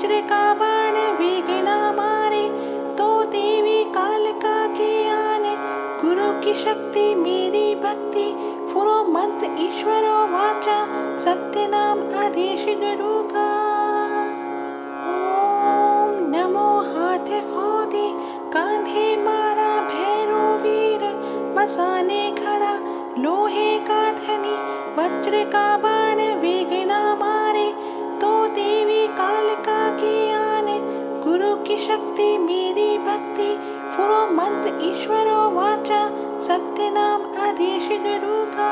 वज्र का बाण विघ्न मारे, तो देवी कालिका की आने, गुरु की शक्ति मेरी भक्ति, फुरो मंत्र ईश्वरो वाचा, सत्य नाम आदेश गुरु का। ओम नमो हाथ फोदे, कांधे मारा भैरो वीर, मसाने खड़ा लोहे का धनी, वज्र का बाण विघ्न मारे, तो देवी कालिका की आने, गुरु की शक्ति मेरी भक्ति, फुरो मंत्र ईश्वरो वाचा, सत्य नाम आदेश गुरु का।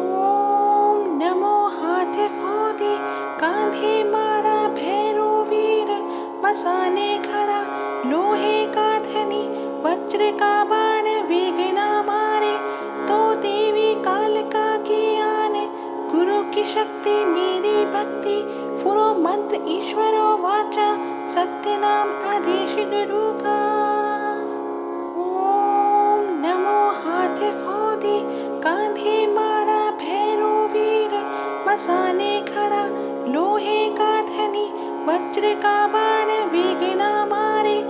ओम नमो हाथ फोदे, कांधे मारा भैरो वीर, मसाने खड़ा लोहे का धनी, वज्र का बाण विघ्न मारे, तो देवी कालिका की आने, गुरु की शक्ति मेरी भक्ति, फुरो मंत्र ईश्वरो वाचा, सत्य नाम आदेश गुरु का। ओम नमो हाथ फोदे, कांधे मारा भैरो वीर, मसाने खड़ा लोहे का धनी, वज्र का बाण विघ्न मारे,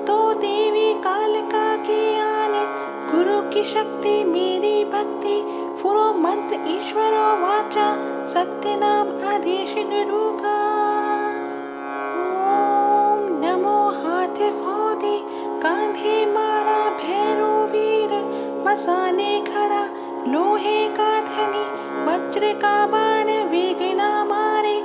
तो देवी कालिका की आने, गुरु की शक्ति मेरी भक्ति, फुरो मंत्र ईश्वरो वाचा, सत्य नाम आदेश गुरु का। ओम नमो हाथ फोदे, कांधे मारा भैरो वीर, मसाने खड़ा लोहे का धनी, वज्र का बाण विघ्न मारे,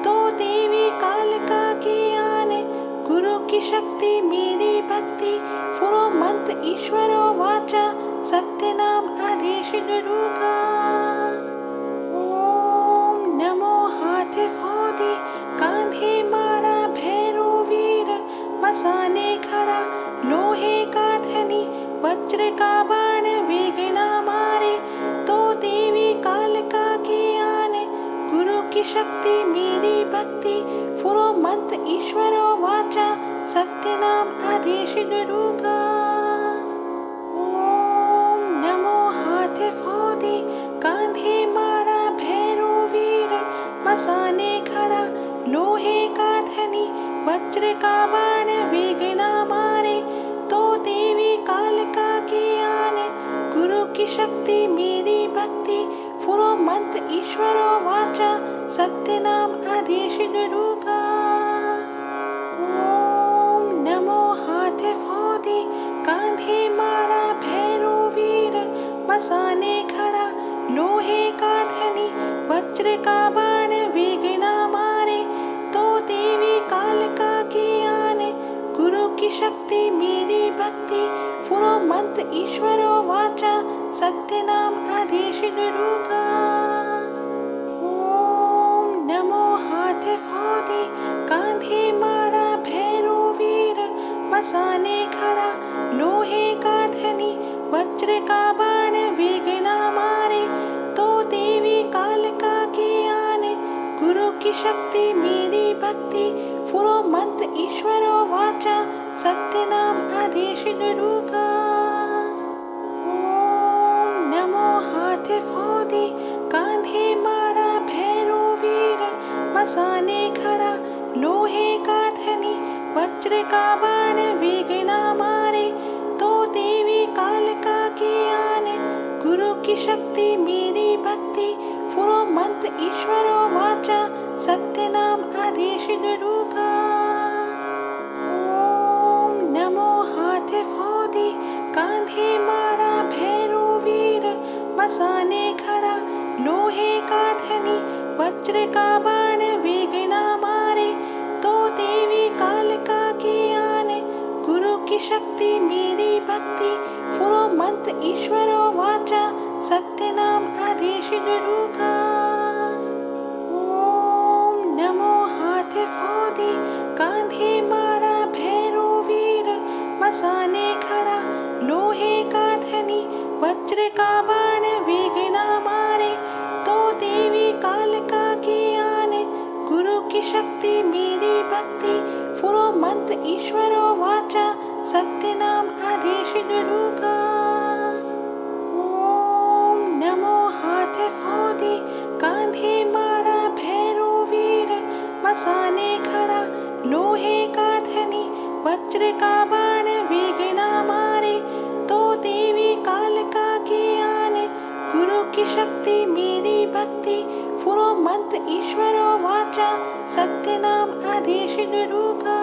तो देवी कालिका की आने, गुरु की शक्ति मेरी भक्ति, फुरो मंत्र ईश्वरो वाचा, सत्य नाम आदेश गुरु का। ओम नमो हाथ फोदे, कांधे मारा भैरो वीर, मसाने खड़ा लोहे का धनी, वज्र का बाण विघ्न मारे, तो देवी कालिका की आने, गुरु की शक्ति मेरी भक्ति, फुरो मंत्र ईश्वरो वाचा, सत्य नाम आदेश गुरु का। ओम नमो हाथ फोदे, कांधे मारा भैरो वीर, मसाने खड़ा लोहे का धनी, वज्र का बाण विघ्न मारे, तो देवी कालिका की आने, गुरु की शक्ति मेरी भक्ति, फुरो मंत्र ईश्वरो वाचा, सत्य नाम आदेश गुरु का। ओम नमो हाथ फोदे, कांधे मारा भैरो वीर, मसाने खड़ा लोहे का धनी, वज्र का बाण विघ्न मारे, तो देवी कालिका की आने, गुरु की शक्ति मेरी भक्ति, फुरो मंत्र ईश्वरो वाचा, सत्य नाम आदेश गुरु का। ओम नमो हाथ फोदे, कांधे मारा भैरो वीर, मसाने खड़ा लोहे का धनी, वज्र का बाण विघ्न मारे, तो देवी कालिका की आने, गुरु की शक्ति मेरी भक्ति, फुरो मंत्र ईश्वरो वाचा, सत्य नाम आदेश गुरु का। ओम नमो हाथ फोदे, कांधे मारा भैरो वीर, मसाने खड़ा लोहे का धनी, वज्र का बाण विघ्न मारे, तो देवी कालिका की आने, गुरु की शक्ति मेरी भक्ति, फुरो मंत्र ईश्वरो वाचा, सत्य नाम आदेश गुरु का। ओम नमो हाथ फोदे, कांधे मारा भैरो वीर, मसाने खड़ा लोहे का धनी, वज्र का बाण विघ्न मारे, तो देवी कालिका की आने, गुरु की शक्ति मेरी भक्ति, फुरो मंत्र ईश्वरो वाचा, सत्य नाम आदेश गुरु का। ओम नमो हाथ फोदे, कांधे मारा भैरो वीर, मसाने खड़ा लोहे का धनी, वज्र का बाण विघ्न मारे, तो देवी कालिका की आने, गुरु की शक्ति मेरी भक्ति, फुरो मंत्र ईश्वरो वाचा, सत्य नाम आदेश गुरु का। ओम नमो हाथ फोदे, कांधे मारा भैरो वीर, मसाने खड़ा वज्र का बाण विघ्न मारे, तो देवी कालिका की आन। गुरु की शक्ति मेरी भक्ति, फुरो मंत्र ईश्वरो वाचा, सत्य नाम आदेश गुरु का।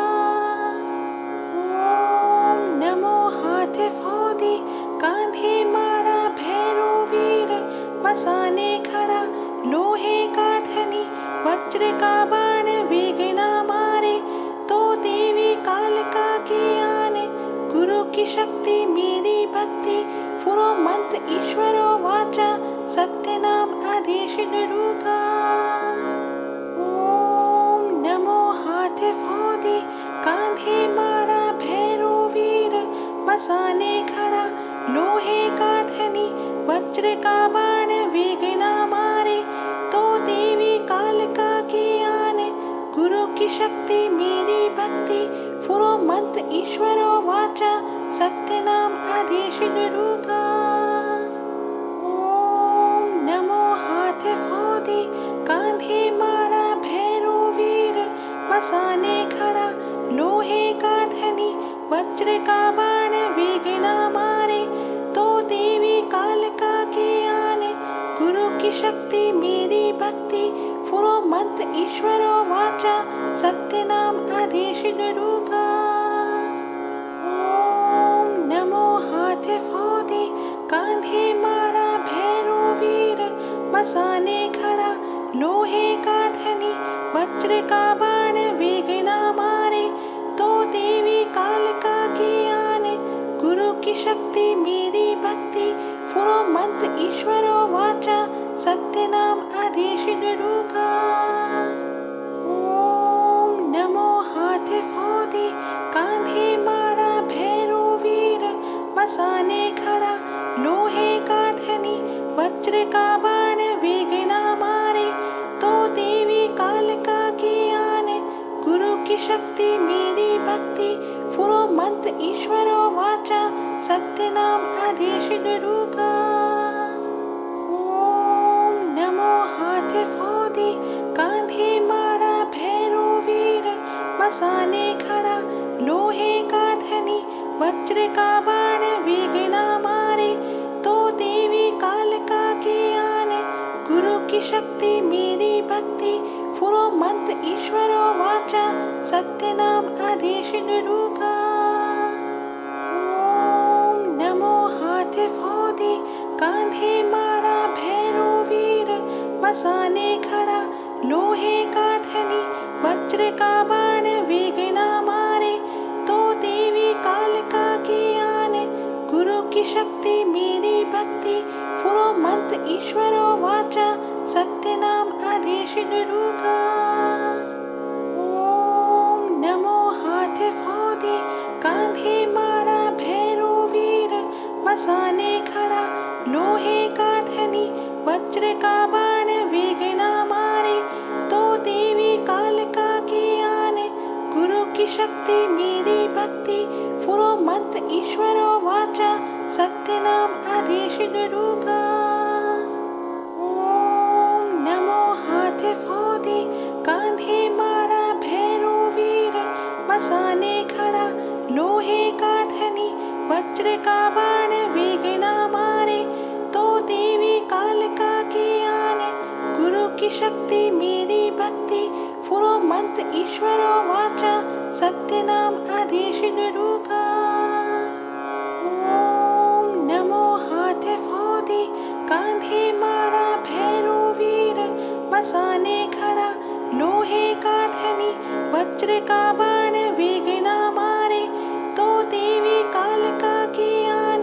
ओम नमो हाथ फौदी, कांधे मारा भैरो वीर, मसाने खड़ा लोहे का धनी, वज्र का बाण विघ्न मारे, तो देवी कालिका की आन। गुरु की शक्ति मेरी भक्ति, फुरो मंत्र ईश्वरो वाचा, सत्य नाम आदेश गुरु का। ओम नमो हाथ फौदी, कांधे मारा भैरो वीर, मसाने खड़ा लोहे का धनी, वज्र का बाण विघ्न मारे, तो देवी कालिका की आन। गुरु की शक्ति मेरी भक्ति, फुरो मंत्र ईश्वरो वाचा, सत्य नाम आदेश गुरु का। ओम नमो हाथ फौदी, कांधे मारा भैरो वीर, मसाने खड़ा लोहे का धनी, वज्र का बाण विघ्न मारे, तो देवी कालिका की आन। गुरु की शक्ति मेरी भक्ति, फुरो मंत्र ईश्वरो वाचा, सत्य नाम आदेश गुरु का। ओम नमो हाथ फौदी, कांधे मारा भैरो वीर, मसाने खड़ा लोहे का धनी, वज्र का बाण विघ्न मारे, तो देवी कालिका की आन। गुरु की शक्ति मेरी भक्ति, फुरो मंत्र ईश्वरो वाचा, सत्य नाम आदेश गुरु का। ओम नमो हाथ फौदी, कांधे मारा भैरो वीर, मसाने खड़ा लोहे का धनी, वज्र का बाण विघ्न मारे, तो देवी कालिका की आन। गुरु की शक्ति मेरी भक्ति, फुरो मंत्र ईश्वरो वाचा, सत्य नाम आदेश गुरु का। ओम नमो हाथ फौदी, कांधे मारा भैरो वीर, मसाने खड़ा लोहे का धनी, वज्र का बाण विघ्न मारे, तो देवी कालिका की आन। गुरु की शक्ति मेरी भक्ति, फुरो मंत्र ईश्वरो वाचा, सत्य नाम आदेश गुरु का। ओम नमो हाथ फौदी, कांधे मारा भैरो वीर, मसाने खड़ा लोहे का धनी, वज्र का बाण विघ्न मारे, तो देवी कालिका की आन। गुरु की शक्ति मेरी भक्ति, फुरो मंत्र ईश्वरो वाचा, सत्य नाम आदेश गुरु का। ओम नमो हाथ फौदी, कांधे मारा भैरो वीर, मसाने खड़ा लोहे का धनी, वज्र का बाण विघ्न मारे, तो देवी कालिका की आन। गुरु की शक्ति मेरी भक्ति, फुरो मंत्र ईश्वरो वाचा, सत्य नाम आदेश गुरु का। ओम नमो हाथ फौदी, कांधे मारा भैरो वीर, मसाने खड़ा लोहे का धनी, वज्र का बाण विघ्न मारे, तो देवी कालिका की आन। गुरु की शक्ति मेरी भक्ति, फुरो मंत्र ईश्वरो वाचा, सत्य नाम आदेश गुरु का। ओम नमो हाथ फौदी, कांधे मारा भैरो वीर, मसाने खड़ा लोहे का धनी, वज्र का बाण विघ्न मारे, तो देवी कालिका की आन।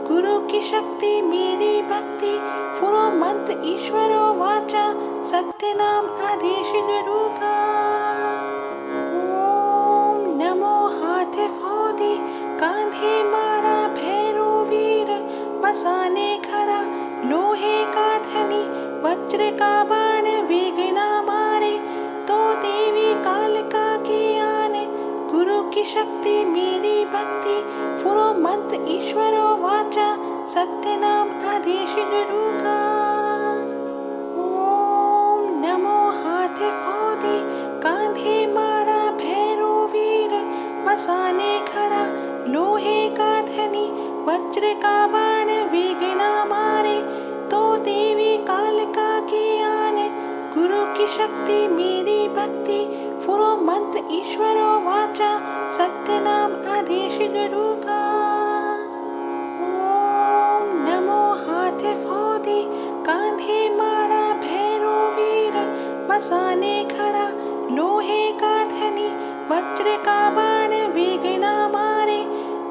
गुरु की शक्ति मेरी भक्ति, फुरो मंत्र ईश्वरो वाचा, सत्य नाम आदेश गुरु का। ओम नमो हाथ फौदी, कांधे मारा भैरो वीर, मसाने खड़ा लोहे का धनी, वज्र का बाण विघ्न मारे, तो देवी कालिका की आन। गुरु की शक्ति मेरी भक्ति, फुरो मंत्र ईश्वरो वाचा, सत्य नाम आदेश गुरु का। ओम नमो हाथ फौदी, कांधे मारा भैरो वीर, मसाने खड़ा वज्र का बाण विघ्न मारे, तो देवी कालिका की आने। गुरु की शक्ति मेरी भक्ति, फुरो मंत्र ईश्वरो वाचा, सत्य नाम आदेश गुरु का। ओम नमो हाथ फोदी, कांधे मारा भैरो वीर, मसाने खड़ा लोहे का धनी, वज्र का बाण विघ्न मारे,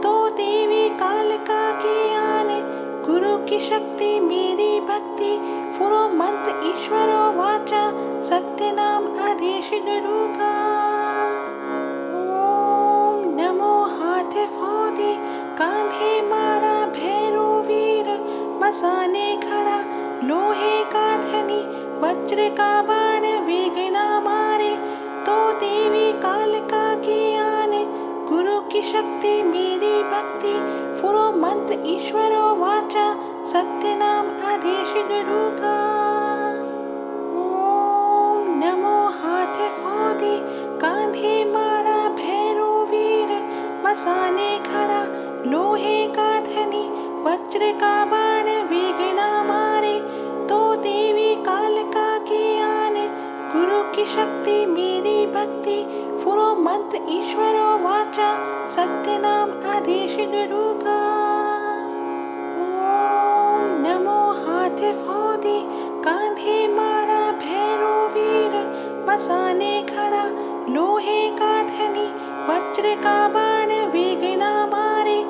तो देवी कालिका की आने। गुरु की शक्ति मेरी भक्ति, फुरो मंत्र ईश्वरो वाचा, सत्य नाम आदेश गुरु का। ओम नमो हाथ फोदी, कांधे मारा भैरो वीर, मसाने खड़ा लोहे का धनी, वज्र का बाण विघ्न मारे, तो देवी कालिका की आने। गुरु की शक्ति मेरी भक्ति, फुरो मंत्र ईश्वरो वाचा, सत्य नाम आदेश गुरु का। ओम नमो हाथ फोदी, कांधे मारा भैरो वीर, मसाने खड़ा लोहे का धनी, वज्र का बाण विघ्न मारे, तो देवी कालिका की आने। गुरु की शक्ति मेरी भक्ति, फुरो मंत्र ईश्वरो वाचा, सत्य नाम आदेश गुरु का। ओम नमो हाथ फोदी, कांधे मारा भैरो वीर, मसाने खड़ा लोहे का धनी, वज्र का बाण विघ्न मारे,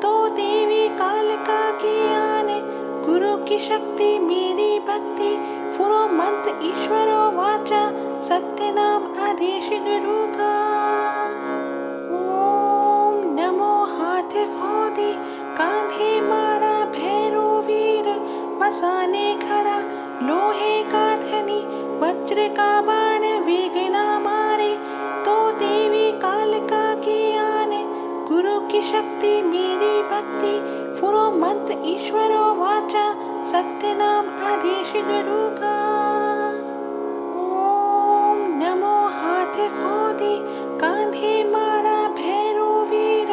तो देवी कालिका की आने। गुरु की शक्ति मेरी भक्ति, फुरो मंत्र ईश्वरो वाचा, सत्य नाम आदेश गुरु का। ओम नमो हाथ फोदी, कांधे मारा भैरो वीर, मसाने खड़ा लोहे का धनी, वज्र का बाण विघ्न मारे, तो देवी कालिका की आने। गुरु की शक्ति मेरी भक्ति, फुरो मंत्र ईश्वरो वाचा, सत्य नाम आदेश गुरु का। ओम नमो हाथ फोदी, कांधे मारा भैरो वीर,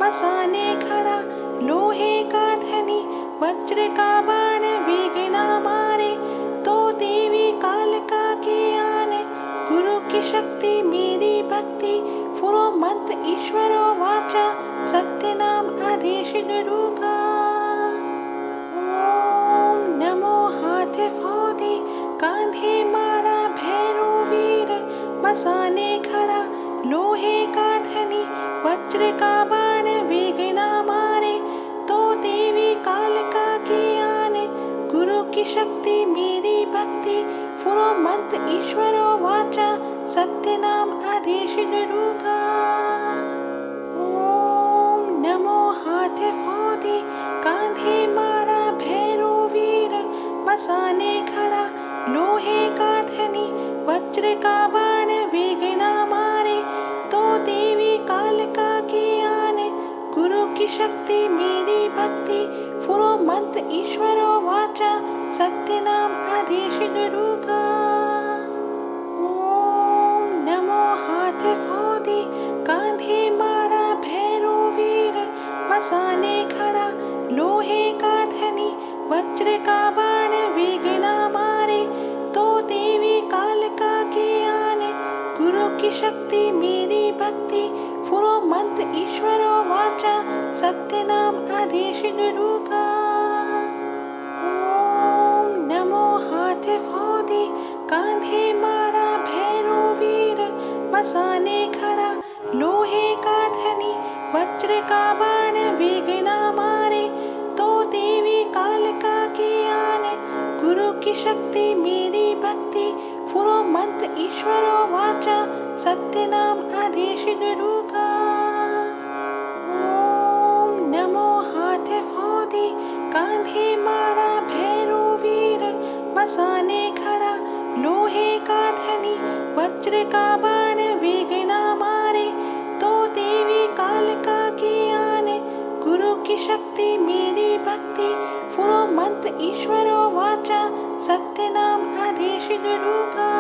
मसाने खड़ा लोहे का धनी, वज्र का बाण विघ्न मारे, तो देवी कालिका की आने। गुरु की शक्ति मेरी भक्ति, फुरो मंत्र ईश्वरो वाचा, सत्य नाम आदेश गुरु का। ओम नमो हाथ फोदी, कांधे मारा भैरो वीर, मसाने खड़ा लोहे का धनी, वज्र का बाण विघ्न मारे, तो देवी कालिका की आने। गुरु की शक्ति मेरी भक्ति, फुरो मंत्र ईश्वरो वाचा, सत्य नाम आदेश गुरु का। ओम नमो हाथ फोदी, कांधे मारा भैरो वीर, मसाने खड़ा लोहे का धनी, वज्र का बाण विघ्न मारे, तो देवी कालिका की आने। गुरु की शक्ति मेरी भक्ति, फुरो मंत्र ईश्वरो वाचा, सत्य नाम आदेश गुरु का। ओम नमो हाथ फोदी, कांधे मारा भैरो वीर, मसाने खड़ा लोहे का धनी, वज्र का बाण विघ्न मारे, तो देवी कालिका की आने। गुरु की शक्ति मेरी भक्ति, फुरो मंत्र ईश्वरो वाचा, सत्य नाम आदेश गुरु का। ओम नमो हाथ फोदी, कांधे मारा भैरो वीर, मसाने खड़ा लोहे का धनी, वज्र का बाण विघ्न मारे, तो देवी कालिका की आने। गुरु की शक्ति मेरी भक्ति, फुरो मंत्र ईश्वरो वाचा, सत्य नाम आदेश गुरु का। ओम नमो हाथ फोदी, कांधे मारा भैरो वीर, मसाने खड़ा लोहे का धनी, वज्र का बाण विघ्न मारे, तो देवी कालिका की आने। गुरु की शक्ति मेरी भक्ति, फुरो मंत्र ईश्वरो वाचा, सत्य नाम आदेश गुरु का।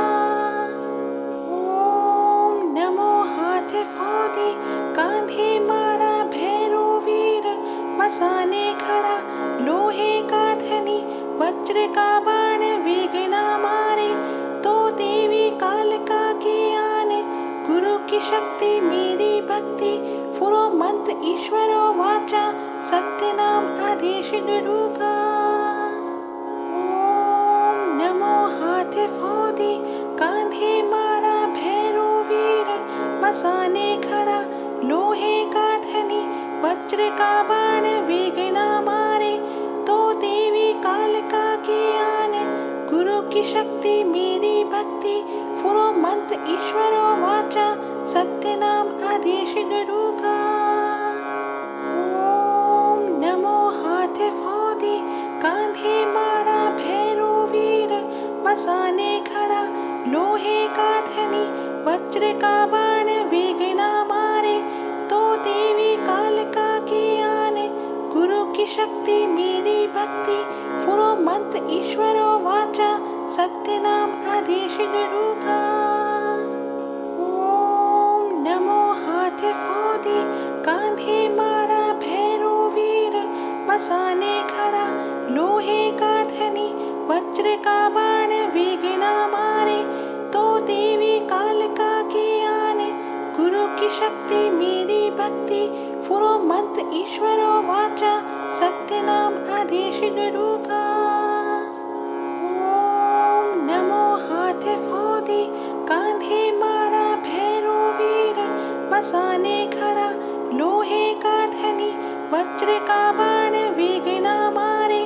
ओम नमो हाथ फोदी, कांधे मारा भैरो वीर, मसाने खड़ा लोहे का धनी वज्र का बाण विघ्न मारे। तो देवी कालिका की आन गुरु की शक्ति मेरी भक्ति फुरो मंत्र ईश्वरो वाचा सत्य नाम आदेश गुरु का। ओम नमो हाथ फोदी कांधे मारा भैरो वीर मसाने खड़ा लोहे का धनी वज्र का बाण विघ्न मारे। तो देवी कालिका की आन गुरु की शक्ति मेरी भक्ति फुरो मंत्र ईश्वरो वाचा सत्य नाम आदेश गुरु का। ओम नमो हाथ फोदी कांधे मारा भैरो वीर मसाने खड़ा लोहे का धनी वज्र का बाण विघ्न मारे। तो देवी कालिका की आन गुरु की शक्ति मेरी भक्ति फुरो मंत्र ईश्वरो वाचा सत्य नाम आदेश गुरु का। ओम नमो हाथ फोदी कांधे मारा भैरो वीर मसाने खड़ा लोहे का धनी वज्र का बाण विघ्न मारे। तो देवी कालिका की आन गुरु की शक्ति मेरी भक्ति फुरो मंत्र ईश्वरो वाचा सत्य नाम आदेश गुरु का। ओम नमो हाथ फोदी कांधे मारा भैरो वीर मसाने खड़ा लोहे का धनी वज्र का बाण विघ्न मारे।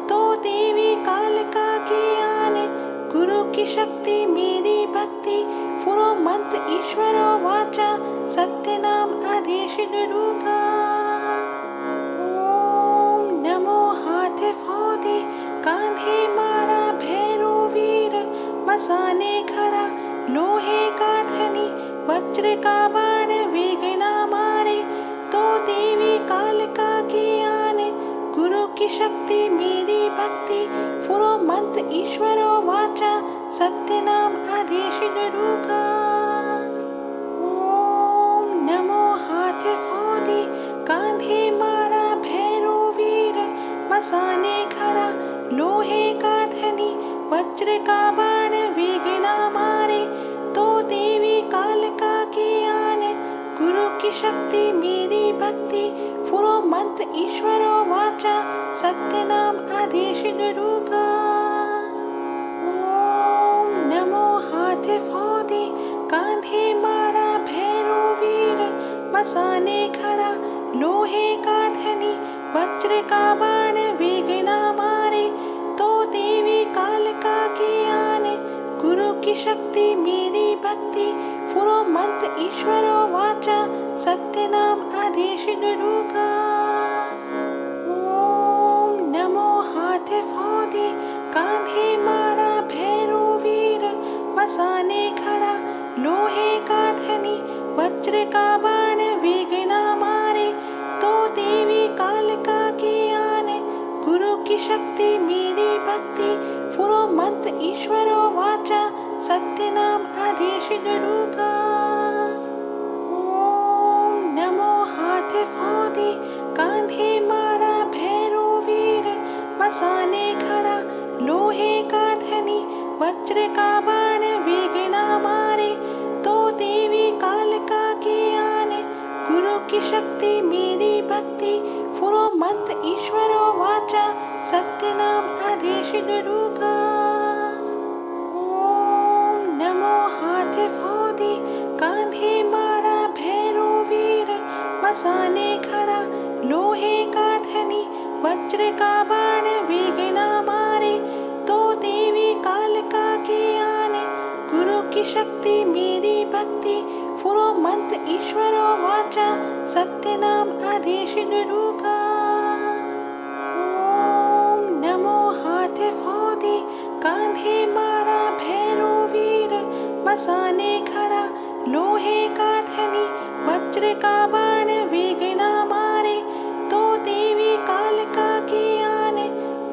तो देवी कालिका की आन गुरु की शक्ति मेरी भक्ति फुरो मंत्र ईश्वरो वाचा सत्य नाम आदेश गुरु का। ओम नमो हाथ फोदी कांधे मारा भैरो वीर मसाने खड़ा लोहे का धनी वज्र का बाण विघ्न मारे। तो देवी कालिका की आन गुरु की शक्ति मेरी भक्ति फुरो मंत्र ईश्वरो वाचा सत्य नाम आदेश गुरु का। ओम नमो हाथ फोदी कांधे मारा भैरो वीर मसाने खड़ा लोहे का धनी वज्र का बाण विघ्न मारे। तो देवी कालिका की आन गुरु की शक्ति मेरी भक्ति फुरो मंत्र ईश्वरो वाचा सत्य नाम आदेश गुरु का। ओम नमो हाथ फोदी कांधे मारा भैरो वीर मसाने खड़ा लोहे का धनी वज्र का बाण विघ्न मारे। तो देवी कालिका की आन गुरु की शक्ति मेरी भक्ति फुरो मंत्र ईश्वरो वाचा सत्य नाम आदेश गुरु का। ओम नमो हाथ फोदी कांधे मारा भैरो वीर मसाने खड़ा लोहे का धनी वज्र का बाण विघ्न मारे। तो देवी कालिका की आन गुरु की शक्ति मेरी भक्ति फुरो मंत्र ईश्वरो वाचा सत्य नाम आदेश गुरु का। ओम नमो हाथ फोदी कांधे मारा भैरो वीर मसाने खड़ा लोहे का धनी वज्र का बाण विघ्न मारे। तो देवी कालिका की आन गुरु की शक्ति मेरी भक्ति फुरो मंत्र ईश्वरो वाचा सत्य नाम आदेश गुरु का। ओम नमो हाथ फोदी कांधे मारा भैरो वीर मसाने खड़ा लोहे का धनी वज्र का बाण विघ्न मारे। तो देवी कालिका की आन गुरु की शक्ति मेरी भक्ति फुरो मंत्र ईश्वरो वाचा सत्य नाम आदेश गुरु का। ओम नमो हाथ फोदी कांधे मारा भैरो वीर मसाने खड़ा लोहे का धनी वज्र का बाण विघ्न मारे। तो देवी कालिका की आन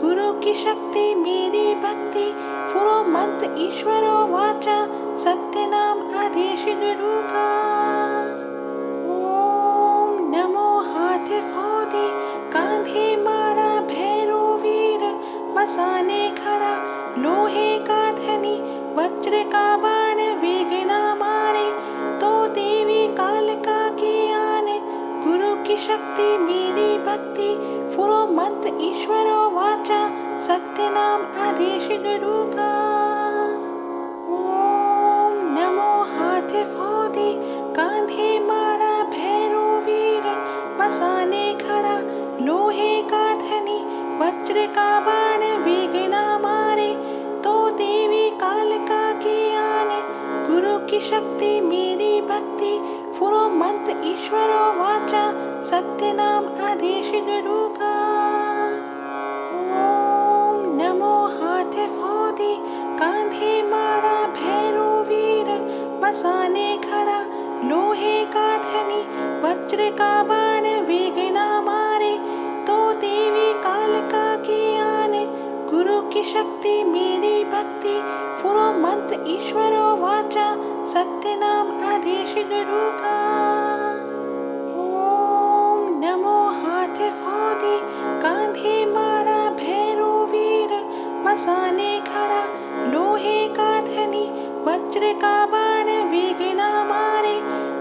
गुरु की शक्ति मेरी भक्ति फुरो मंत्र ईश्वरो वाचा सत्य नाम आदेश गुरु का। ओम नमो हाथ फोदी कांधे वज्र का बाण विघ्न मारे, तो देवी कालिका की आने। गुरु की शक्ति मेरी भक्ति, फुरो मंत्र ईश्वरो वाचा, सत्य नाम आदेश गुरु का। ओम नमो हाथ फोदी, कांधे मारा भैरो वीर, मसाने खड़ा लोहे का धनी, वज्र का बाण विघ्न मारे, तो देवी कालिका की आने। गुरु की शक्ति मेरी भक्ति, फुरो मंत्र ईश्वरो वाचा, सत्य नाम आदेश गुरु का। ओम नमो हाथ फोदी, कांधे मारा भैरो वीर, मसाने खड़ा लोहे का धनी, वज्र का बाण विघ्न मारे, तो देवी कालिका की आने। गुरु की शक्ति मेरी भक्ति, फुरो मंत्र ईश्वरो वाचा, सत्य नाम आदेश गुरु का। ओम नमो हाथ फोदी, कांधे मारा भैरो वीर, मसाने खड़ा लोहे का धनी, वज्र का बाण विघ्न मारे,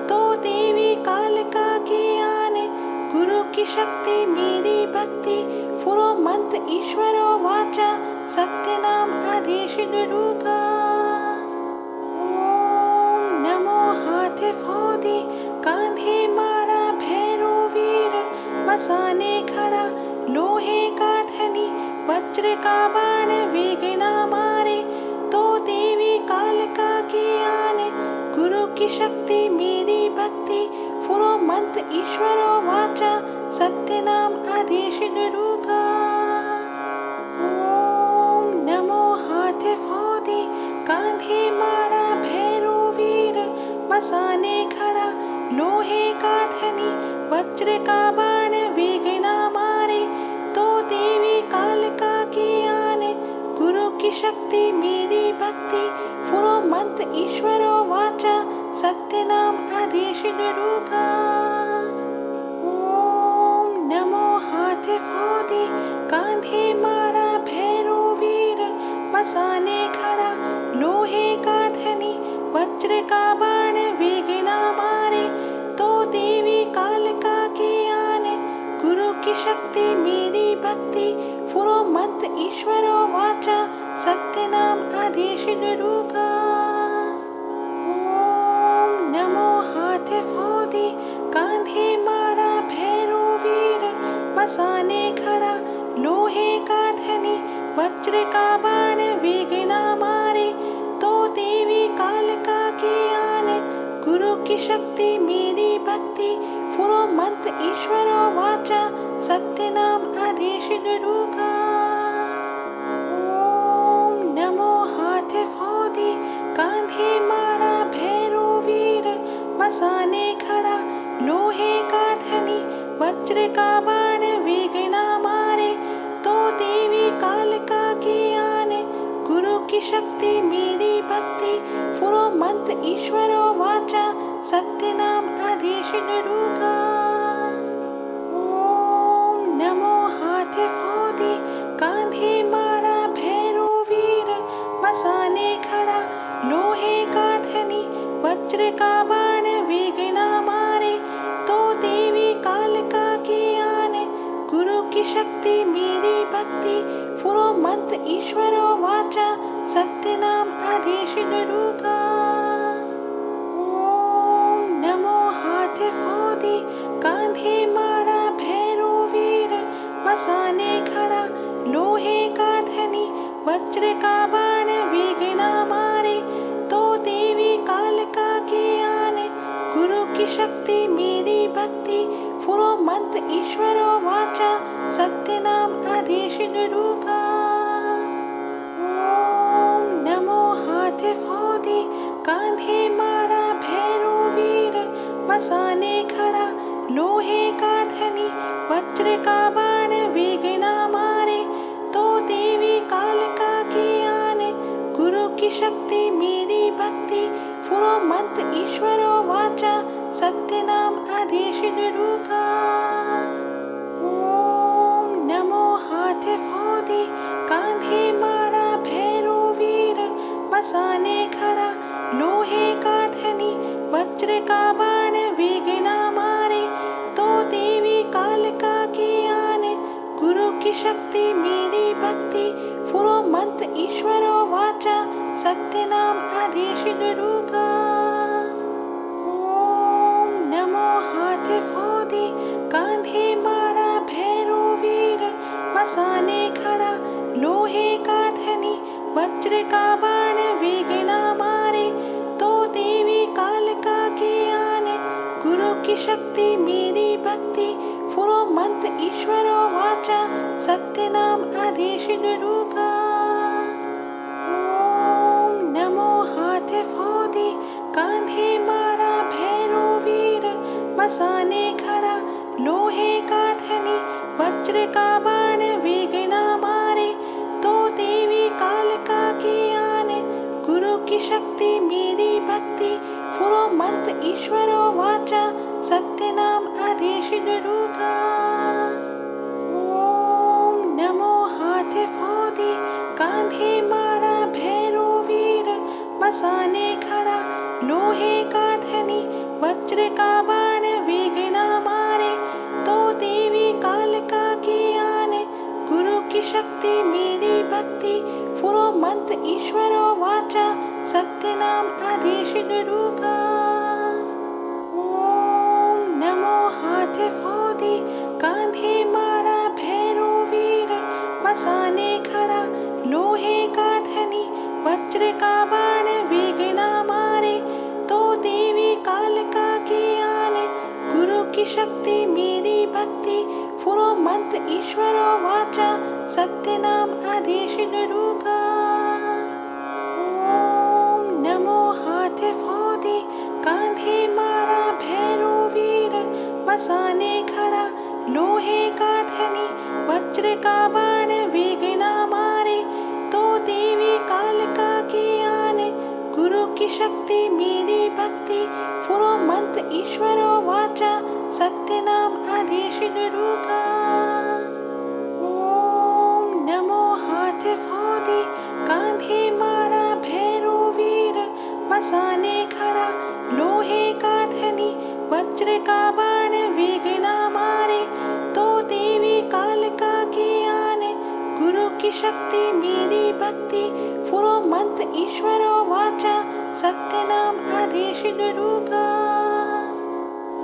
तो देवी कालिका की आने। गुरु की शक्ति मेरी भक्ति, फुरो मंत्र ईश्वरो वाचा, सत्य नाम आदेश गुरु का। ओम नमो हाथ फोदी, कांधे मारा भैरो वीर, मसाने खड़ा लोहे का धनी, वज्र का बाण विघ्न मारे, तो देवी कालिका की आने। गुरु की शक्ति मेरी भक्ति, फुरो मंत्र ईश्वरो वाचा, सत्य नाम आदेश गुरु का। ओम नमो हाथ फोदी, कांधे मारा भैरो वीर, मसाने खड़ा लोहे का धनी, वज्र का बाण विघ्न मारे, तो देवी कालिका की आने। गुरु की शक्ति मेरी भक्ति, फुरो मंत्र ईश्वरो वाचा, सत्य नाम आदेश गुरु का। ओम नमो हाथ फोदी, कांधे मारा भैरो वीर, मसाने खड़ा लोहे का धनी, वज्र का बाण विघ्न मारे, तो देवी कालिका की आने। गुरु की शक्ति मेरी भक्ति, फुरो मंत्र ईश्वरो वाचा, सत्य नाम आदेश गुरु का। ओम नमो हाथ फोदी, कांधे मारा भैरो वीर, मसाने खड़ा लोहे का धनी, वज्र का बाण विघ्न मारे, तो देवी कालिका की आने। गुरु की शक्ति मेरी भक्ति, फुरो मंत्र ईश्वरो वाचा, सत्य नाम आदेश गुरु का। ओम नमो हाथ फोदी, कांधे मारा भैरो वीर, मसाने खड़ा लोहे का धनी, वज्र का बाण विघ्न मारे, तो देवी कालिका की आने। गुरु की शक्ति मेरी भक्ति, फुरो मंत्र ईश्वरो वाचा, सत्य नाम आदेश गुरु का। ओम नमो हाथ फोदी, कांधे मारा भैरो वीर, मसाने खड़ा लोहे का धनी, वज्र का बाण विघ्न मारे, तो देवी कालिका की आने। गुरु की शक्ति मेरी भक्ति, फुरो मंत्र ईश्वरो वाचा, सत्य नाम आदेश गुरु का। ओम नमो हाथ फोदी, कांधे मारा भैरो वीर, मसाने खड़ा लोहे का धनी, वज्र का बाण विघ्न मारे, तो देवी कालिका की आने। गुरु की शक्ति मेरी भक्ति, फुरो मंत्र ईश्वरो वाचा, सत्य नाम आदेश गुरु का। ओम नमो हाथ फोदी, कांधे मारा भैरो वीर, मसाने खड़ा लोहे का धनी, वज्र का बाण विघ्न मारे, तो देवी कालिका की आने। गुरु की शक्ति मेरी भक्ति, फुरो मंत्र ईश्वरो वाचा, सत्य नाम आदेश गुरु का। ओम नमो हाथ फोदी, कांधे मारा भैरो वीर, मसाने सत्य नाम आदेश गुरु का। ओम नमो हाथ फोदी कांधे मारा भैरो वीर, मसाने खड़ा लोहे का धनी, वज्र का बाण वेगना मारे, तो देवी कालिका की आन, गुरु की शक्ति मेरी भक्ति, फुरो मंत्र ईश्वरो वाचा, सत्य नाम आदेश गुरु का। ओम नमो हाथ फोदी कांधे मारा भैरो वीर, मसाने खड़ा लोहे का धनी, वज्र का बाण वेगना मारे, तो देवी कालिका की आन, गुरु की शक्ति मेरी भक्ति, फुरो मंत्र ईश्वरो वाचा, सत्य नाम आदेश गुरु का। ओम नमो हाथ फोदी कांधे मारा भैरो वीर, मसाने खड़ा लोहे का धनी, वज्र का बाण वेगना मारे, तो देवी कालिका की आन, गुरु की शक्ति मेरी भक्ति, फुरो मंत्र ईश्वरो वाचा, सत्य नाम आदेश गुरु का। ओम नमो हाथ फोदी कांधे मारा भैरो वीर, मसाने खड़ा लोहे का धनी, वज्र का बाण वेगना मारे, तो देवी कालिका की आन, गुरु की शक्ति मेरी भक्ति, फुरो मंत्र ईश्वरो वाचा, सत्य नाम आदेश गुरु का। ओम नमो हाथ फोदी कांधे मारा भैरो वीर, मसाने खड़ा लोहे का धनी, वज्र का बाण वेगना मारे, तो देवी कालिका की आन, गुरु की शक्ति मेरी भक्ति, फुरो मंत्र ईश्वरो वाचा, सत्य नाम आदेश गुरु का। ओम नमो हाथ फोदी कांधे मारा भैरो वीर, मसाने खड़ा लोहे का धनी, वज्र का बाण वेगना मारे, तो देवी कालिका की आन, गुरु की शक्ति मेरी भक्ति, फुरो मंत्र ईश्वरो वाचा, सत्य नाम आदेश गुरु का।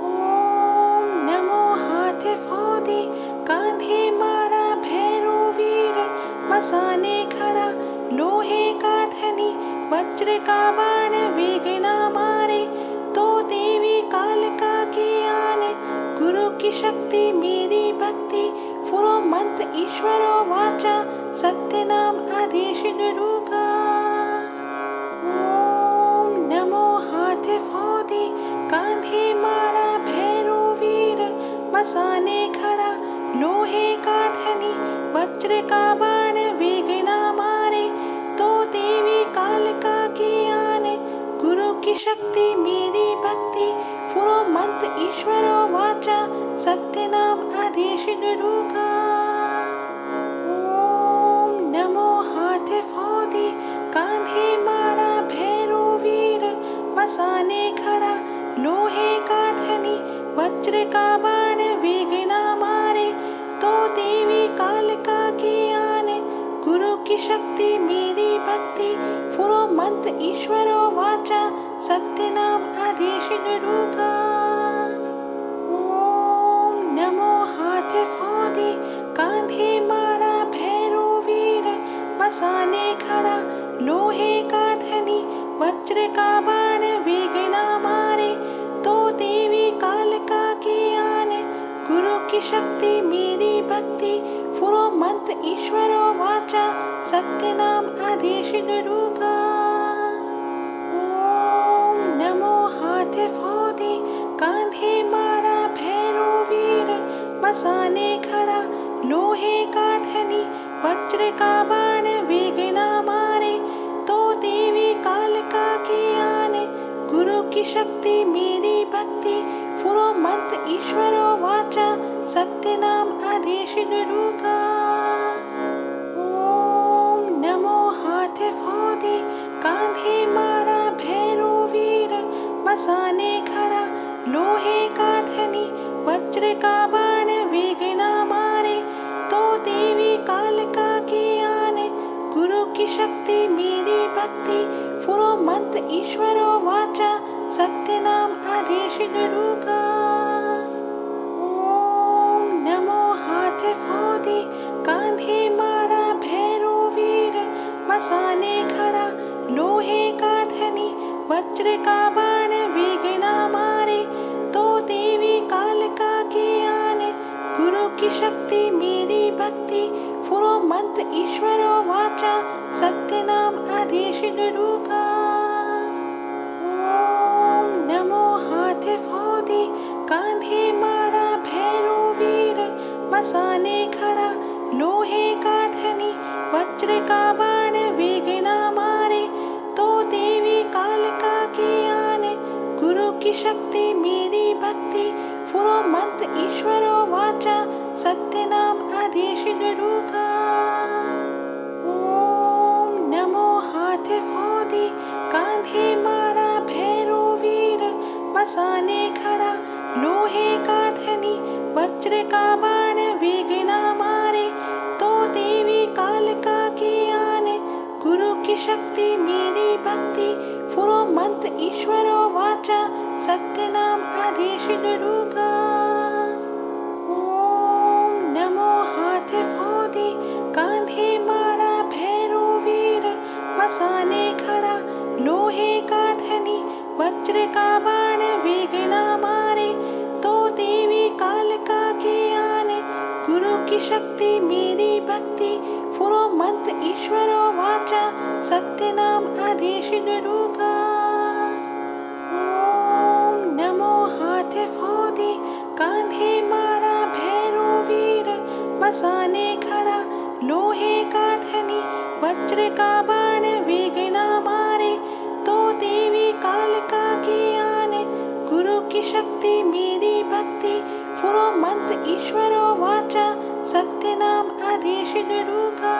ओम नमो हाथ फोदी कांधे मारा भैरो वीर, मसाने खड़ा लोहे का धनी, वज्र का बाण वेगना मारे, तो देवी कालिका की आन, गुरु की शक्ति मेरी भक्ति, फुरो मंत्र ईश्वरो वाचा, सत्य नाम आदेश गुरु का। ओम नमो हाथ फोदी कांधे मारा भैरो वीर, मसाने खड़ा लोहे का धनी, वज्र का बाण वेगना मारे, तो देवी कालिका की आन, गुरु की शक्ति मेरी भक्ति, फुरो मंत्र ईश्वरो वाचा, सत्य नाम आदेश गुरु का। ओम नमो हाथ फोदी कांधे मारा भैरो वीर, मसाने खड़ा लोहे का धनी, वज्र का बाण वेगना मारे, तो देवी कालिका की आन, गुरु की शक्ति मेरी भक्ति, फुरो मंत्र ईश्वरो वाचा, सत्य नाम आदेश गुरु का। ओम नमो हाथ फोदी कांधे मारा भैरो वीर, मसाने खड़ा लोहे का धनी, वज्र का बाण वेगना मारे, तो देवी कालिका की आन, गुरु की शक्ति मेरी भक्ति, फुरो मंत्र ईश्वरो वाचा, सत्य नाम आदेश गुरु का। ओम नमो हाथ फोदी कांधे मारा भैरो वीर, मसाने खड़ा लोहे का धनी, वज्र का बाण वेगना मारे, तो देवी कालिका की आन, गुरु की शक्ति मेरी भक्ति, फुरो मंत्र ईश्वरो वाचा, सत्य नाम आदेश गुरु का। ओम नमो हाथ फोदी कांधे मारा भैरो वीर, मसाने खड़ा लोहे का धनी, वज्र का बाण वेगना मारे, तो देवी कालिका की आन, गुरु की शक्ति मेरी भक्ति, मसाने खड़ा लोहे का धनी वज्र का बाण विघ्न मारे। तो देवी कालिका की आने गुरु की शक्ति मेरी भक्ति फुरो मंत्र ईश्वरो वाचा सत्य नाम आदेश गुरु का। ओम नमो हाथ फोदी कांधे मारा भैरो वीर मसाने खड़ा लोहे का धनी वज्र का बाण विघ्न मारे। तो देवी कालिका की आने गुरु की शक्ति मेरी भक्ति फुरो मंत्र ईश्वरो वाचा सत्य नाम आदेश गुरु का। ओम नमो हाथ फोदी कांधे मारा भैरो वीर मसाने खड़ा लोहे का धनी वज्र का बाण विघ्न मारे। तो देवी कालिका की आने गुरु की शक्ति मेरी भक्ति फुरो मंत्र ईश्वरो वाचा सत्य नाम आदेश गुरु का। ओम नमो हाथ फोदी कांधे मारा भैरो वीर मसाने खड़ा लोहे का धनी वज्र का बाण विघ्न मारे। तो देवी कालिका की आने गुरु की शक्ति मेरी भक्ति फुरो मंत्र ईश्वरो वाचा सत्य नाम आदेश गुरु का। ओम नमो हाथ फोदी कांधे मारा भैरो वीर मसाने खड़ा लोहे का धनी वज्र का बाण विघ्न मारे। तो देवी कालिका की आने गुरु की शक्ति मेरी भक्ति फुरो मंत्र ईश्वरो वाचा सत्य नाम आदेश गुरु का।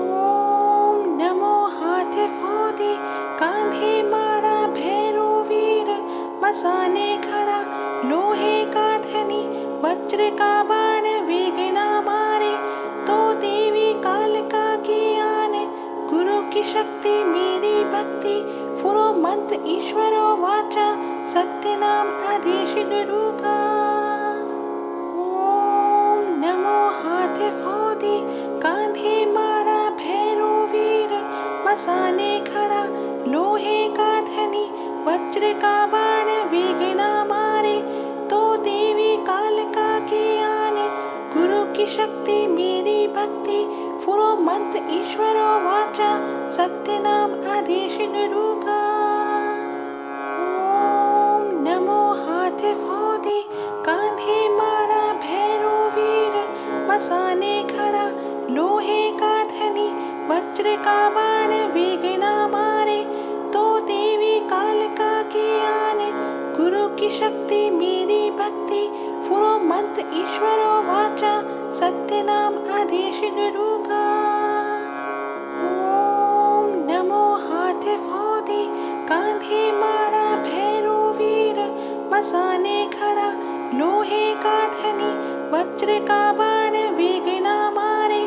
ओम नमो हाथ फोदी कांधे मारा भैरो वीर मसाने खड़ा लोहे का धनी वज्र का बाण विघ्न मारे। तो देवी कालिका की आने गुरु की शक्ति मेरी भक्ति फुरो मंत्र ईश्वरो वाचा सत्य नाम आदेश गुरु का। ओम नमो हाथ फोदी कांधे मारा भैरो वीर मसाने खड़ा लोहे का धनी वज्र का बाण विघ्न मारे। तो देवी कालिका की आने गुरु की शक्ति मेरी भक्ति फुरो मंत्र ईश्वरो वाचा सत्य नाम आदेश गुरु का। ओम नमो हाथ फोदी कांधे मारा भैरो वीर मसाने खड़ा लोहे का धनी वज्र का बाण विघ्न मारे। तो देवी कालिका की आने गुरु की शक्ति मेरी भक्ति फुरो मंत्र ईश्वरो वाचा सत्य नाम आदेश गुरु का। ओम नमो हाथ फोदी कांधे मारा भैरो वीर मसाने खड़ा लोहे का धनी वज्र का बाण विघ्न मारे।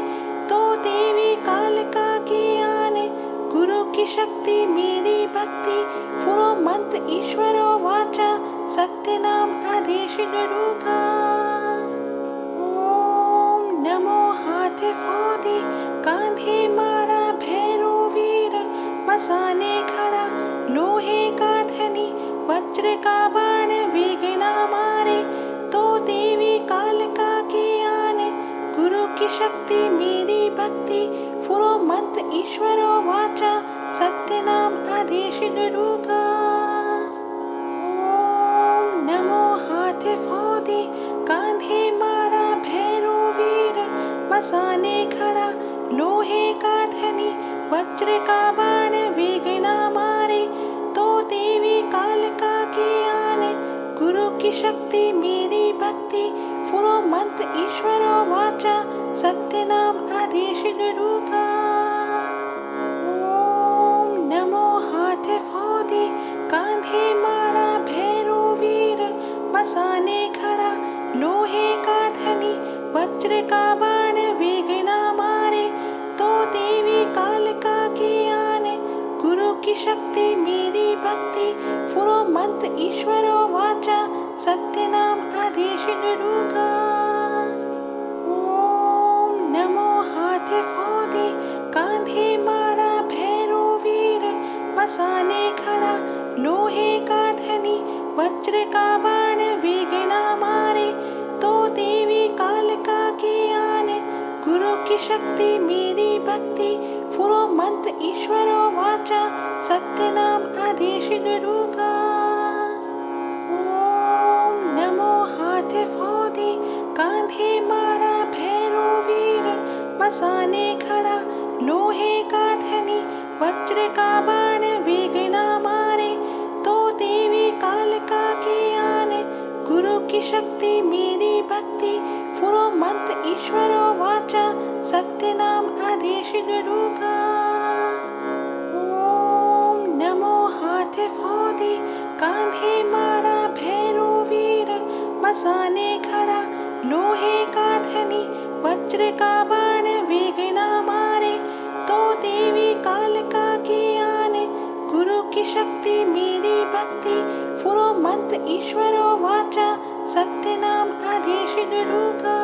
तो देवी कालिका की आने गुरु की शक्ति मेरी भक्ति फुरो मंत्र ईश्वरो वाचा सत्य नाम आदेश गुरु का। ओम नमो हाथ फोदी कांधे मारा भैरो वीर मसाने खड़ा लोहे का धनी वज्र का बाण विघ्न मारे। तो देवी कालिका की आने गुरु की शक्ति मेरी भक्ति फुरो मंत्र ईश्वरो वाचा सत्य नाम आदेश गुरु का। ओम नमो हाथ फोदी कांधे मारा भैरो वीर मसाने खड़ा लोहे का धनी वज्र का बाण विघ्न मारे। तो देवी कालिका की आने गुरु की शक्ति मेरी भक्ति फुरो मंत्र ईश्वरो वाचा सत्य नाम आदेश गुरु का। ओम नमो हाथ फोदी कांधे मारा भैरो वीर मसाने खड़ा लोहे का धनी वज्र का बाण विघ्न मारे। तो देवी कालिका की आने गुरु की शक्ति मेरी भक्ति फुरो मंत्र ईश्वरो वाचा सत्य नाम आदेश गुरु का। ओम नमो हाथ फोदी कांधे वज्र का बाण विघ्न मारे, तो देवी कालिका की आन, गुरु की शक्ति मेरी भक्ति, फुरो मंत्र ईश्वरो वाचा, सत्य नाम आदेश गुरु का। ओम नमो हाथ फोदी, कांधे मारा भैरो वीर, मसाने खड़ा लोहे का धनी, वज्र का बाण विघ्न मारे, तो देवी कालिका की आन, गुरु की शक्ति मेरी भक्ति, फुरो मंत्र ईश्वरो वाचा, सत्य नाम आदेश गुरु का। ओम नमो हाथ फोदी, कांधे मारा भैरो वीर, मसाने खड़ा लोहे का धनी, वज्र का बाण विघ्न मारे, तो देवी कालिका की आन, गुरु की शक्ति मेरी भक्ति, फुरो मंत्र ईश्वरो वाचा, सत्य नाम आदेश गुरु का।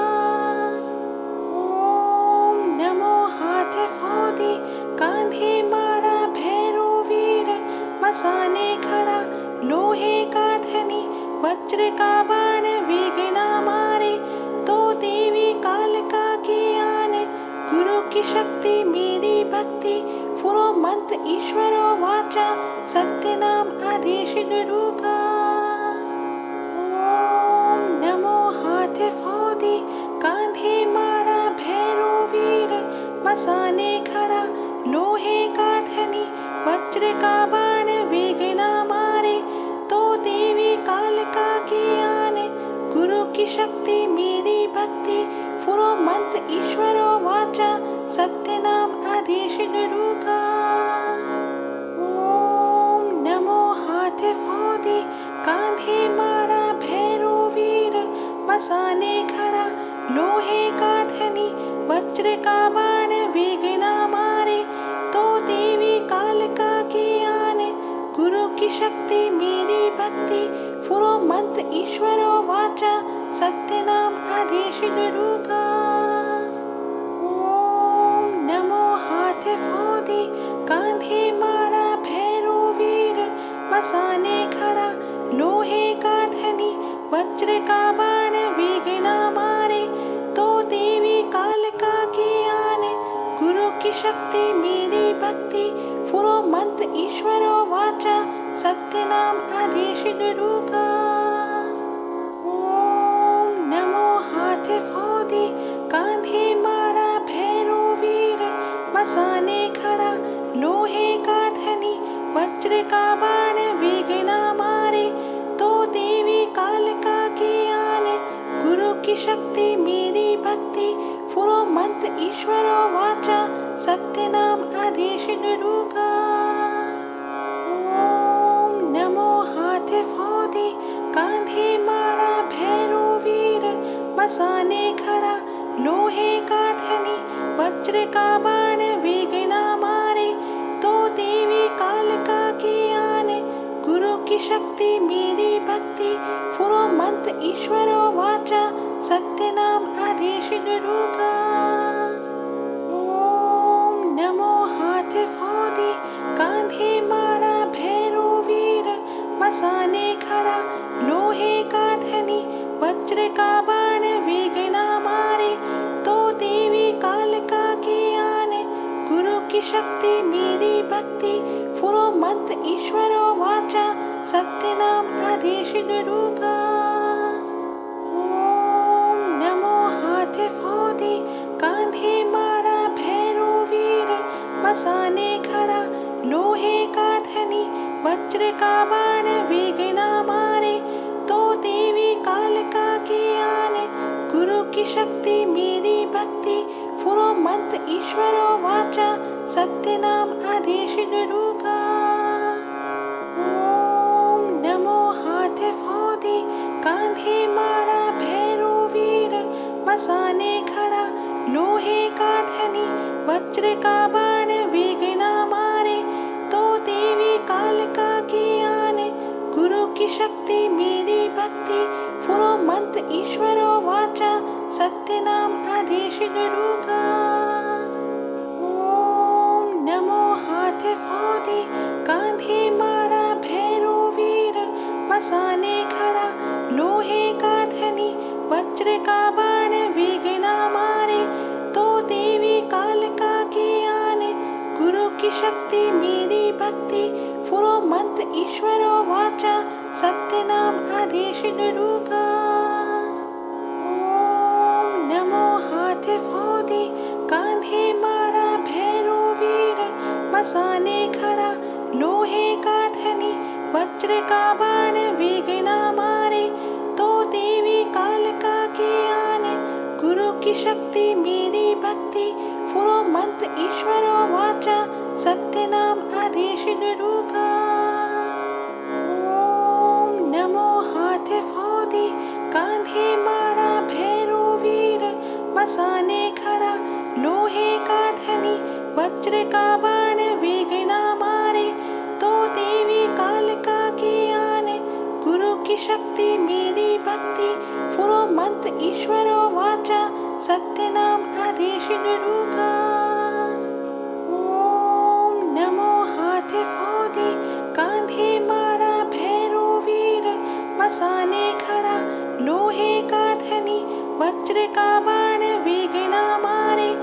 ओम नमो हाथ फोदी, कांधे मारा भैरो वीर, मसाने खड़ा लोहे का धनी, वज्र का बाण विघ्न मारे, तो देवी कालिका की आन, गुरु की शक्ति मेरी भक्ति, फुरो मंत्र ईश्वरो वाचा, सत्य नाम आदेश गुरु का। ओम नमो हाथ फोदी, कांधे मारा भैरो वीर, मसाने खड़ा लोहे का धनी, वज्र का बाण विघ्न मारे, तो देवी कालिका की आन, गुरु की शक्ति मेरी भक्ति, फुरो मंत्र ईश्वरो वाचा, सत्य नाम आदेश गुरु का। ओम नमो हाथ फोदी, कांधे मारा भैरो वीर, मसाने खड़ा लोहे का धनी, वज्र का बाण विघ्न मारे, तो देवी कालिका की आन, गुरु की शक्ति मेरी भक्ति, फुरो मंत्र ईश्वरो वाचा, सत्य नाम आदेश गुरु का। ओम नमो हाथ फोदी, कांधे मारा भैरो वीर, मसाने खड़ा लोहे का धनी, वज्र का बाण विघ्न मारे, तो देवी कालिका की आन, गुरु की शक्ति मेरी भक्ति, फुरो मंत्र ईश्वरो वाचा, सत्य नाम आदेश गुरु का। ओम नमो हाथ फोदी, कांधे मारा भैरो वीर, मसाने खड़ा लोहे का धनी, वज्र का बाण विघ्न मारे, तो देवी कालिका की आन, गुरु की शक्ति मेरी भक्ति, फुरो मंत्र ईश्वरो वाचा, सत्य नाम आदेश गुरु का। ओम नमो हाथ फोदी, कांधे मारा भैरो वीर, मसाने खड़ा लोहे का धनी, वज्र का बाण विघ्न मारे, तो देवी कालिका की आन, गुरु की शक्ति मेरी भक्ति, फुरो मंत्र ईश्वरो वाचा, सत्य नाम आदेश गुरु का। ओम नमो हाथ फोदी, कांधे मारा भैरो वीर, मसाने खड़ा लोहे का धनी, वज्र का बाण विघ्न मारे, तो देवी कालिका की आन, गुरु की शक्ति मेरी भक्ति, फुरो मंत्र ईश्वरो वाचा, सत्य नाम आदेश गुरु का। ओम नमो हाथ फोदी, कांधे मारा भैरो वीर, मसाने खड़ा लोहे का धनी, वज्र का बाण विघ्न मारे, तो देवी कालिका की आन, गुरु की शक्ति मेरी भक्ति, फुरो मंत्र ईश्वरो वाचा, सत्य नाम आदेश गुरु का। ओम नमो हाथ फोदी, कांधे मारा भैरो वीर, मसाने खड़ा लोहे का धनी, वज्र का बाण विघ्न मारे, तो देवी कालिका की आन, गुरु की शक्ति मेरी भक्ति, फुरो मंत्र ईश्वरो वाचा, सत्य नाम आदेश गुरु का। ओम नमो हाथ फोदी, कांधे मारा भैरो वीर, मसाने खड़ा लोहे का धनी वज्र का बाण विघ्न मारे। तो देवी कालिका की आने गुरु की शक्ति मेरी भक्ति फुरो मंत्र ईश्वरो वाचा सत्य नाम आदेश गुरु का। ओम नमो हाथ फोदे कांधे मारा भैरो वीर मसाने खड़ा लोहे का धनी वज्र का बाण विघ्न मारे। तो देवी कालिका की आने गुरु की शक्ति मेरी भक्ति फुरो मंत्र ईश्वरो वाचा सत्य नाम आदेश गुरु का। ओम नमो हाथ फोदे कांधे मारा भैरो वीर मसाने खड़ा लोहे का धनी वज्र का बाण विघ्न मारे। तो देवी कालिका की आने गुरु की शक्ति मेरी भक्ति फुरो मंत्र ईश्वरो वाचा सत्य नाम आदेश गुरु का। ओम नमो हाथ फोदे कांधे मारा भैरो वीर मसाने खड़ा लोहे का धनी वज्र का बाण विघ्न मारे।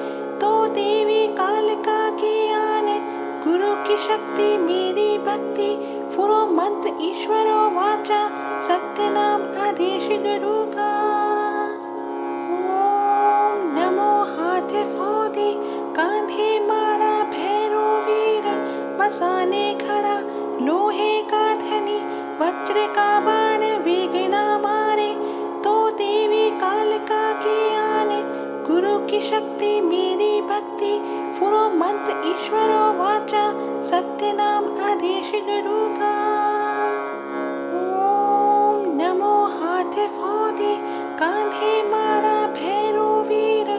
तो देवी कालिका की आने गुरु की शक्ति मेरी भक्ति फुरो मंत्र ईश्वरो वाचा सत्य नाम आदेश गुरु का। ओम नमो हाथ फोदे कांधे मारा भैरो वीर मसाने खड़ा लोहे का धनी वज्र का बाण विघ्न मारे। तो देवी कालिका की आने गुरु की शक्ति मेरी भक्ति फुरो मंत्र ईश्वरो वाचा सत्य नाम आदेश गुरु का। ओम नमो हाथ फोदे कांधे मारा भैरो वीर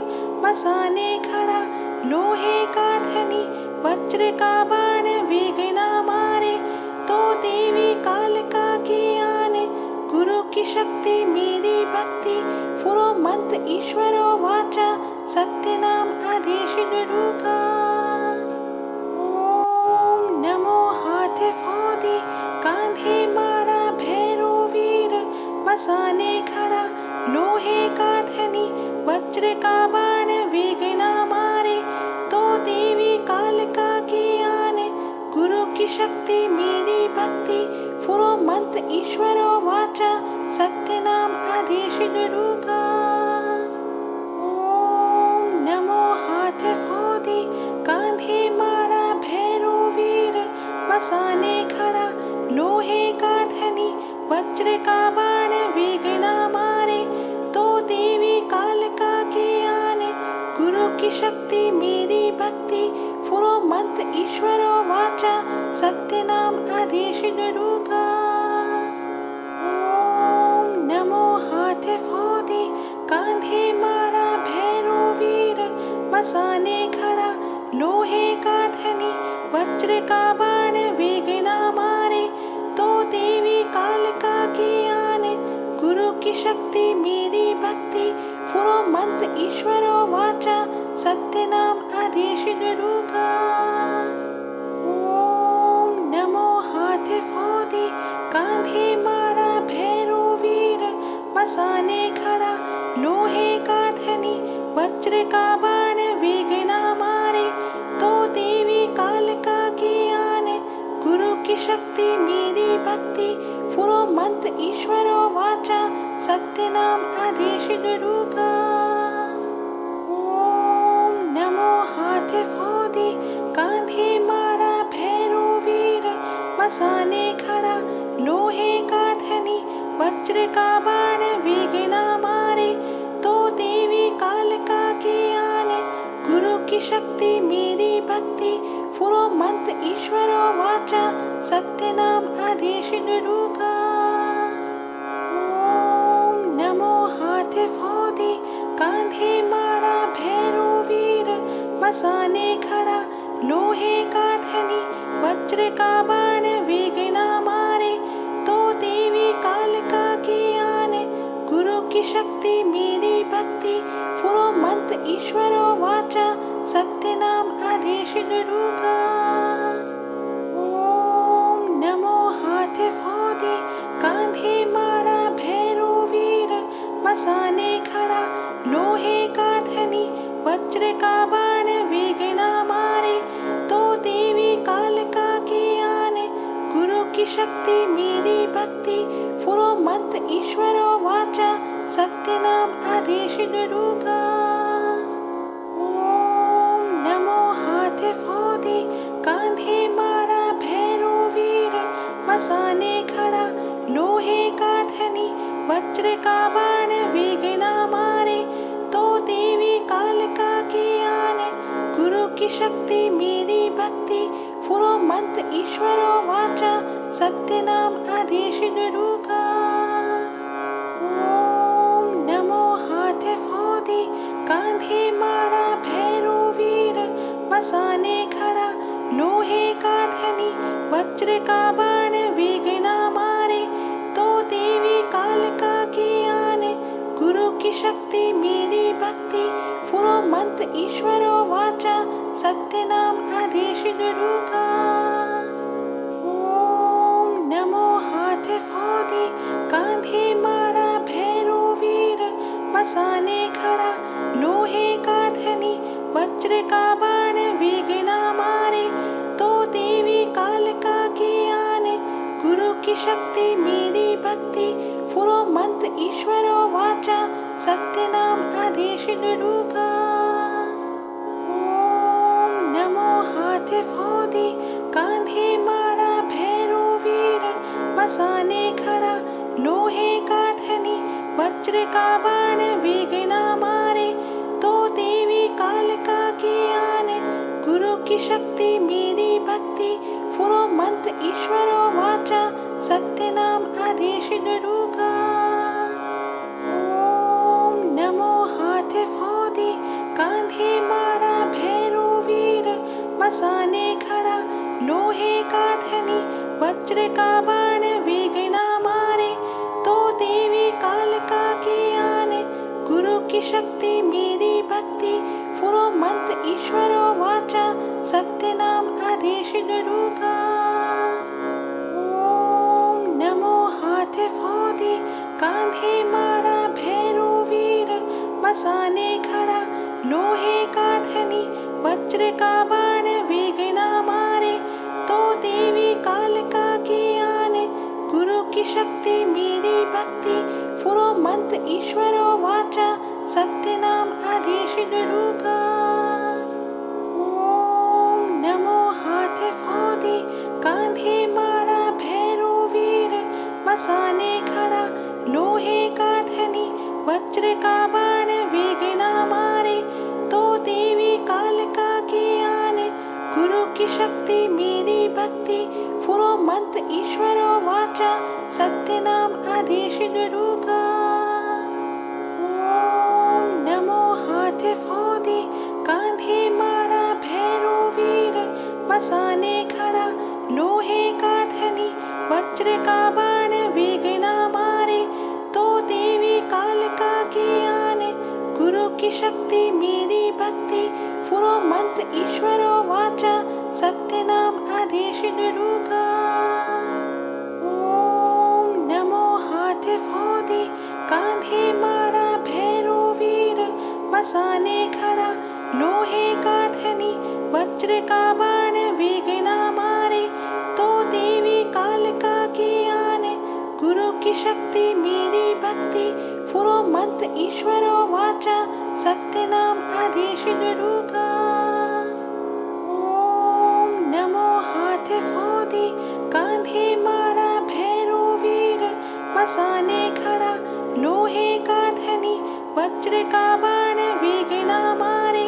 मसाने खड़ा लोहे का धनी वज्र का बाण विघ्न मारे। तो देवी कालिका की आने गुरु की शक्ति मेरी भक्ति फुरो मंत्र ईश्वरो वाचा सत्य नाम आदेश गुरु का। ओम नमो हाथ फोदे कांधे मारा भैरो वीर मसाने खड़ा लोहे का धनी वज्र का बाण विघ्न मारे। तो देवी कालिका की आने गुरु की शक्ति मेरी भक्ति फुरो मंत्र ईश्वरो वाचा सत्य नाम आदेश गुरु का। ओम नमो हाथ फोदे कांधे मारा भैरो वीर मसाने खड़ा लोहे का धनी वज्र का बाण विघ्न मारे। तो देवी कालिका की आने गुरु की शक्ति मेरी भक्ति फुरो मंत्र ईश्वरो वाचा सत्य नाम आदेश गुरु का। ओम नमो हाथ फोदे कांधे मारा भैरो वीर मसाने खड़ा लोहे का धनी वज्र का बाण विघ्न मारे। तो देवी कालिका की आने गुरु की शक्ति मेरी भक्ति फुरो मंत्र ईश्वरो वाचा सत्य नाम आदेश गुरु का। ओम नमो हाथ फोदे कांधे मारा भैरो वीर मसाने खड़ा लोहे का धनी वज्र का बाण विघ्न मारे। तो देवी कालिका की आने गुरु की शक्ति मेरी भक्ति फुरो मंत्र ईश्वरो वाचा सत्य नाम आदेश गुरु का। ओम नमो हाथ फोदे कांधे मारा भैरो वीर मसाने खड़ा लोहे का धनी वज्र का बाण विघ्न मारे। तो देवी कालिका की आने गुरु की शक्ति मेरी भक्ति फुरो मंत्र ईश्वरो वाचा सत्य नाम आदेश गुरु का। ओम नमो हाथ फोदे कांधे मारा भैरो वीर मसाने खड़ा लोहे का धनी वज्र का बाण विघ्न मारे। तो देवी कालिका की आने गुरु की शक्ति मेरी भक्ति फुरो मंत्र ईश्वरो वाचा सत्य नाम आदेश गुरु का। ओम नमो हाथ फोदे कांधे मारा भैरो वीर मसाने खड़ा लोहे का धनी वज्र का बाण वेगना मारे तो देवी कालिका की आने गुरु की शक्ति मेरी भक्ति फुरो मंत्र ईश्वरो वाचा सत्य नाम आदेश गुरु का ओम नमो हाथ फोदी कांधे मारा भैरो वीर मसाने खड़ा लोहे का धनी वज्र का बाण वेगना मारे तो देवी कालिका की आने गुरु की शक्ति मेरी भक्ति फुरो मंत्र ईश्वरो वाचा सत्य नाम आदेश गुरु का ओम नमो हाथ फोदी कांधे मारा भैरो वीर मसाने खड़ा लोहे का धनी वज्र का बाण वेगना मारे तो देवी कालिका की आने गुरु की शक्ति मेरी भक्ति फुरो मंत्र ईश्वरो वाचा सत्य नाम आदेश गुरु का ओम नमो हाथ फोदी कांधे मारा भैरो वीर मसाने खड़ा लोहे का धनी वज्र का बाण वेगना मारे तो देवी कालिका की आने गुरु की शक्ति मेरी भक्ति फुरो मंत्र ईश्वरो वाचा सत्य नाम आदेश गुरु का ओम नमो हाथ फोदी कांधे मारा भैरो वीर मसाने खड़ा लोहे का धनी वज्र का बाण वेगना मारे तो देवी कालिका की आने गुरु की शक्ति मेरी भक्ति फुरो मंत्र ईश्वरो वाचा सत्य नाम आदेश गुरु का ओम नमो हाथ फोदी कांधे मारा भैरो वीर मसाने खड़ा लोहे का धनी वज्र का बाण वेगना मारे तो देवी कालिका की आने गुरु की शक्ति मेरी भक्ति फुरो मंत्र ईश्वरो वाचा सत्य नाम आदेश गुरु का ओम नमो हाथ फोदी कांधे मारा भैरो वीर मसाने खड़ा लोहे का धनी वज्र का बाण वेगना मारे तो देवी कालिका की आने गुरु की शक्ति मेरी भक्ति फुरो मंत्र ईश्वरो वाचा सत्य नाम आदेश गुरु का ओम नमो हाथ फोदी कांधे मारा भैरो वीर मसाने खड़ा लोहे का धनी वज्र का बाण वेगना मारे तो देवी कालिका की आने गुरु की शक्ति मेरी भक्ति फुरो मंत्र ईश्वरो वाचा सत्य नाम आदेश गुरु का ओम नमो हाथ फोदी कांधे मारा भैरो वीर मसाने खड़ा लोहे का धनी वज्र का बाण वेगना मारे तो देवी कालिका की आने गुरु की शक्ति मेरी भक्ति फुरो मंत्र ईश्वरो वाचा सत्य नाम आदेश गुरु का ओम नमो हाथ फोदी कांधे मारा भैरो वीर मसाने खड़ा लोहे का धनी वज्र का बाण वेगना मारे तो देवी कालिका की आने गुरु की शक्ति मेरी भक्ति फुरो मंत्र ईश्वरो वाचा सत्य नाम आदेश गुरु का ओम नमो हाथ फोदी कांधे मारा भैरो वीर मसाने खड़ा लोहे का धनी वज्र का बाण वेगना मारे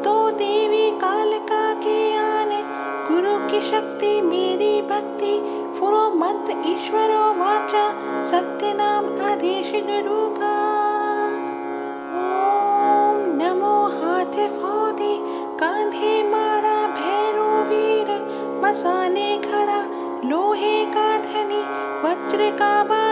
तो देवी कालिका की आने गुरु की शक्ति मेरी भक्ति फुरो मंत्र ईश्वरो वाचा सत्य नाम आदेश गुरु का ओम नमो हाथ फोदी कांधे मारा भैरो वीर मसाने खड़ा लोहे का धनी वज्र का बाण